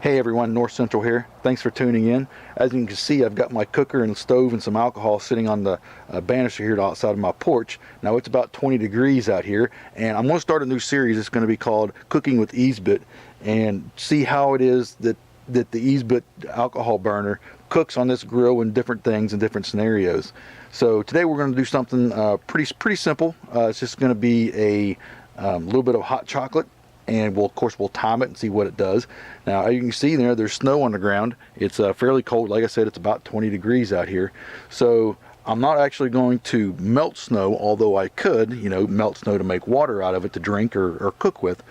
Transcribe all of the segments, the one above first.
Hey everyone, North Central here. Thanks for tuning in. As you can see, I've got my cooker and stove and some alcohol sitting on the banister here outside of my porch. Now it's about 20 degrees out here, and I'm going to start a new series. It's going to be called Cooking with Esbit, and see how it is that the Esbit alcohol burner cooks on this grill in different things and different scenarios. So today we're going to do something pretty simple. It's just going to be a little bit of hot chocolate, and of course we'll time it and see what it does. Now as you can see there's snow on the ground. It's fairly cold. Like I said, it's about 20 degrees out here. So I'm not actually going to melt snow, although I could, melt snow to make water out of it to drink or cook with.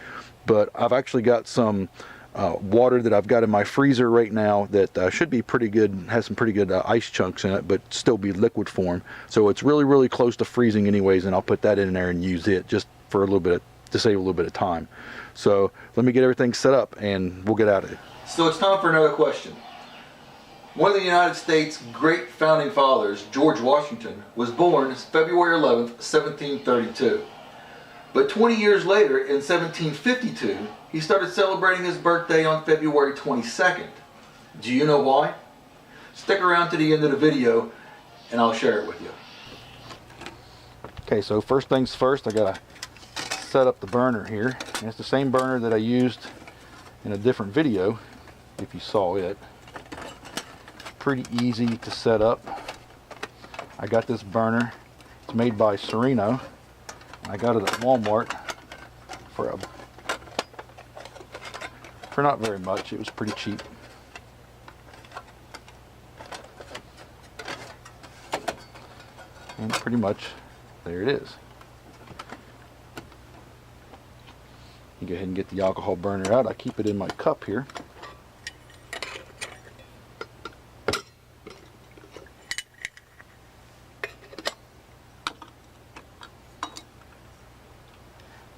But I've actually got some water that I've got in my freezer right now that should be pretty good, has some pretty good ice chunks in it, but still be liquid form. So it's really close to freezing anyways, and I'll put that in there and use it just for a little bit to save a little bit of time. So let me get everything set up and we'll get at it. So it's time for another question. One of the United States' great founding fathers, George Washington, was born February 11th, 1732. But 20 years later, in 1752, he started celebrating his birthday on February 22nd. Do you know why? Stick around to the end of the video and I'll share it with you. Okay, so first things first, I gotta set up the burner here. And it's the same burner that I used in a different video, if you saw it. Pretty easy to set up. I got this burner. It's made by Sereno. I got it at Walmart for not very much. It was pretty cheap. And pretty much there it is. You go ahead and get the alcohol burner out. I keep it in my cup here.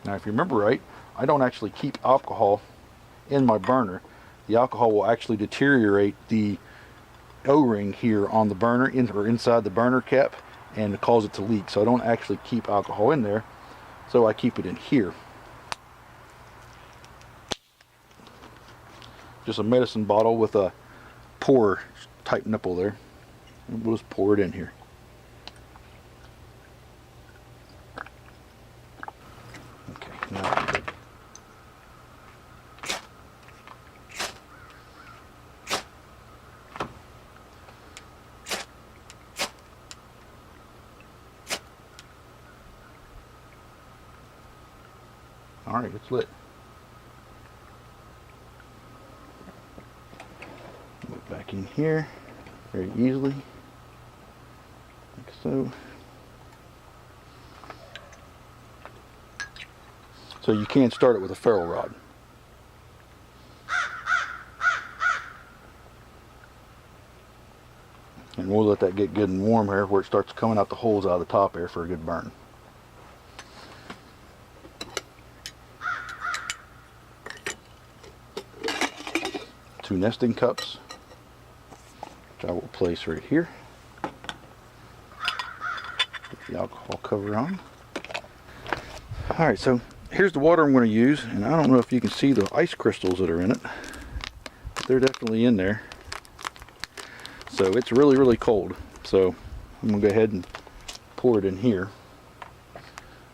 Now if you remember right, I don't actually keep alcohol in my burner. The alcohol will actually deteriorate the O-ring here on the burner or inside the burner cap and cause it to leak. So I don't actually keep alcohol in there. So I keep it in here. Just a medicine bottle with a pour type nipple there. And we'll just pour it in here. Okay, now we're good. Alright, it's lit. Back in here very easily, like so. So you can start it with a ferrule rod. And we'll let that get good and warm here where it starts coming out the holes out of the top there for a good burn. Two nesting cups, which I will place right here. Put the alcohol cover on. Alright, so here's the water I'm going to use, and I don't know if you can see the ice crystals that are in it, but they're definitely in there. So it's really cold. So I'm going to go ahead and pour it in here.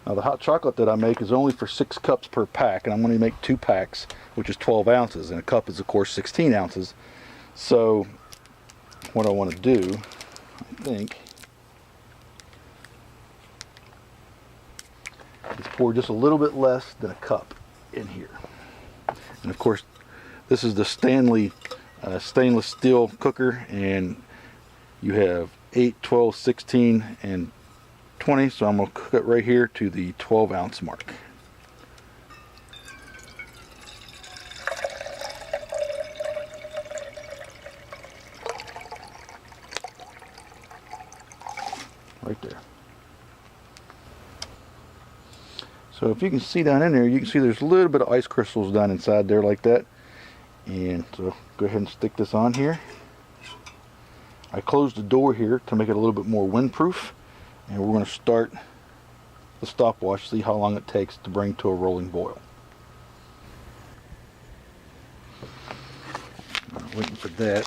Now the hot chocolate that I make is only for 6 cups per pack, and I'm going to make 2 packs, which is 12 ounces, and a cup is of course 16 ounces. So what I want to do, I think, is pour just a little bit less than a cup in here. And of course this is the stainless steel cooker, and you have 8, 12, 16, and 20, so I'm going to cook it right here to the 12 ounce mark. Right there. So if you can see down in there, you can see there's a little bit of ice crystals down inside there like that. And so go ahead and stick this on here. I closed the door here to make it a little bit more windproof, and we're going to start the stopwatch, see how long it takes to bring to a rolling boil. Waiting for that.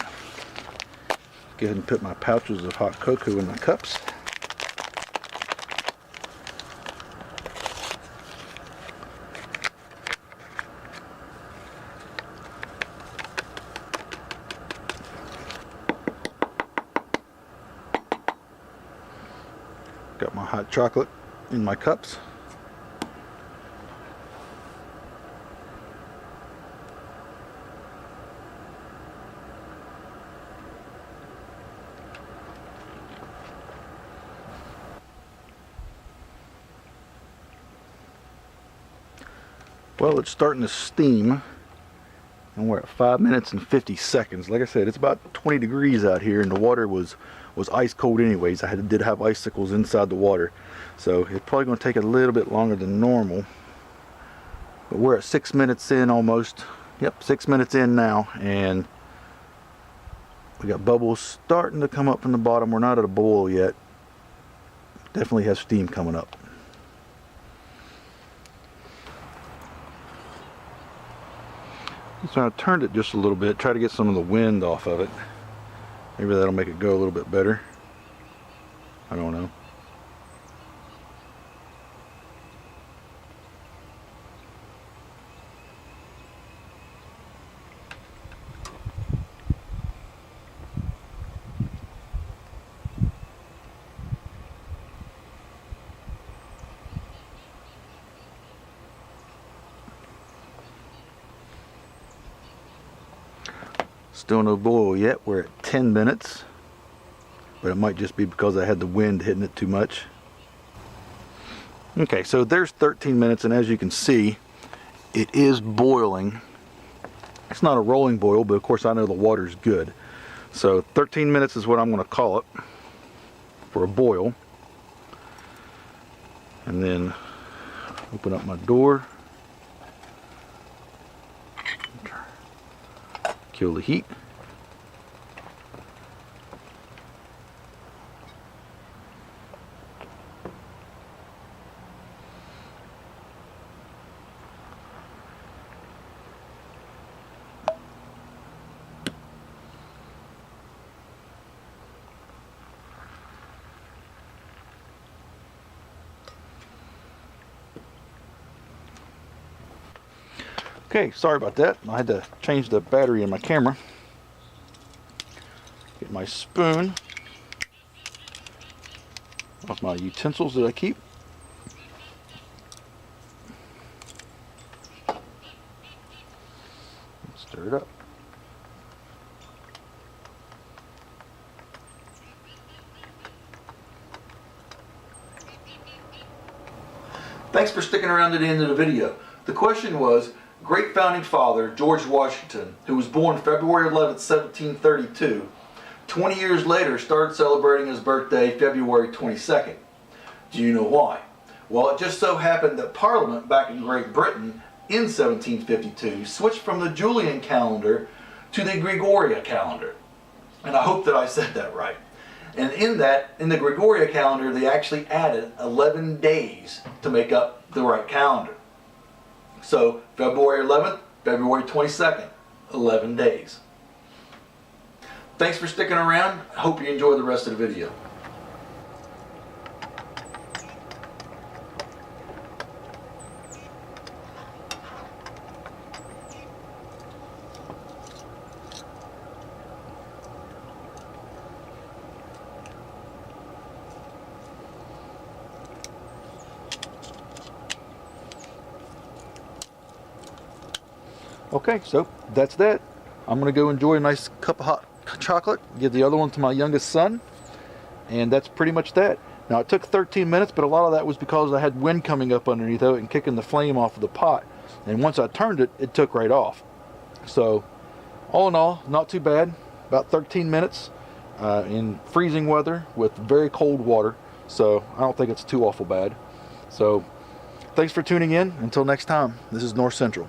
Go ahead and put my pouches of hot cocoa in my cups. Got my hot chocolate in my cups. Well, it's starting to steam, and we're at 5 minutes and 50 seconds. Like I said, it's about 20 degrees out here, and the water was ice cold anyways. I did have icicles inside the water, so it's probably going to take a little bit longer than normal. But we're at 6 minutes in almost. Yep, 6 minutes in now, and we got bubbles starting to come up from the bottom. We're not at a boil yet. Definitely has steam coming up. So I turned it just a little bit, try to get some of the wind off of it. Maybe that'll make it go a little bit better. I don't know. Still no boil yet. We're at 10 minutes, but it might just be because I had the wind hitting it too much. Okay, so there's 13 minutes, and as you can see, it is boiling. It's not a rolling boil, but of course I know the water's good. So 13 minutes is what I'm going to call it for a boil. And then open up my door. Kill the heat. Okay, sorry about that. I had to change the battery in my camera. Get my spoon off my utensils that I keep. Stir it up. Thanks for sticking around to the end of the video. The question was, great founding father George Washington, who was born February 11th, 1732, 20 years later started celebrating his birthday February 22nd. Do you know why? Well, it just so happened that Parliament back in Great Britain in 1752 switched from the Julian calendar to the Gregorian calendar. And I hope that I said that right. And in the Gregorian calendar, they actually added 11 days to make up the right calendar. So February 11th, February 22nd, 11 days. Thanks for sticking around. I hope you enjoy the rest of the video. Okay, so that's that. I'm going to go enjoy a nice cup of hot chocolate, give the other one to my youngest son, and that's pretty much that. Now, it took 13 minutes, but a lot of that was because I had wind coming up underneath of it and kicking the flame off of the pot. And once I turned it, it took right off. So, all in all, not too bad. About 13 minutes in freezing weather with very cold water. So, I don't think it's too awful bad. So, thanks for tuning in. Until next time, this is North Central.